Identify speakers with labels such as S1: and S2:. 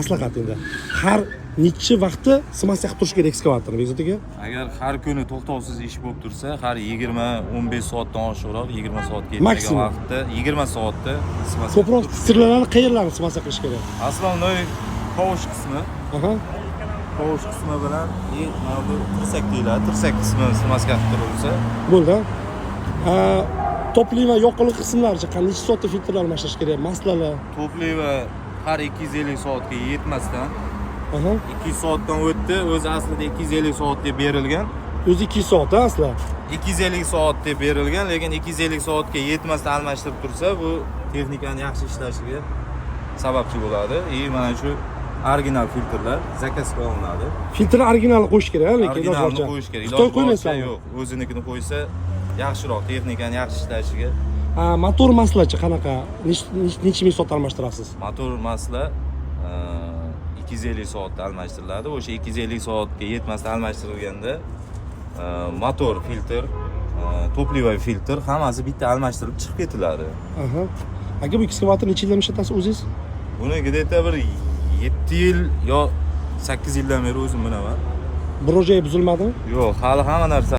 S1: Maslahat endi. Har necha vaqtda smas qilib turish kerak ekskavatorni Bekzod aka?
S2: Agar har kuni to'xtovsiz ish bo'lib tursa, har 20-15 soatdan oshiqroq 20 soatga
S1: Maksimum.
S2: yetmagan vaqtda 20 soatda smas.
S1: Ko'proq sirlarni qayerlarni smas qilish kerak?
S2: Основной qovush qismi,
S1: Aha.
S2: qovush qismi bilan mana bu tirsak deyiladi. Tirsak qismi smas qilib turilsa,
S1: Bo'ldi. Topli va yoqilg'i qismlaricha qancha soatda filtrlar almashtirish kerak? Maslalar.
S2: topli va har 250 soatga yetmasdan
S1: Aha.
S2: 2 soatdan o'tdi. O'zi aslida 250 soat deb berilgan.
S1: O'zi 2 soat asli.
S2: 250 soat deb berilgan, lekin 250 soatga yetmasdan almashtirib tursa, bu texnikani yaxshi ishlashiga sababchi bo'ladi. Mana shu original filtrlar zakazga olinadi.
S1: Filtrni originalni qo'yish kerak, lekin
S2: Originalni qo'yish kerak.
S1: Xitoy qo'ymaysanmi?
S2: Yo'q, o'zinikini qo'ysa yaxshiroq, texnikani yaxshi ishlashiga.
S1: Motor maslachi qanaqa? Necha ming soat almashtirasiz?
S2: Motor masla 250 soatda almashtiriladi. O'sha 250 soatga yetmasdan almashtirilganda motor filtr, toplivoy filtr hammasi bitta almashtirib chiqib ketiladi.
S1: Aha. Aka bu ekskavator necha yildan ishlatasiz o'zingiz?
S2: Buni где-то bir 7 yil yo 8 yildan beri o'zim bilaman.
S1: Biror joyi buzilmadimi?
S2: Yo'q, hali hamma narsa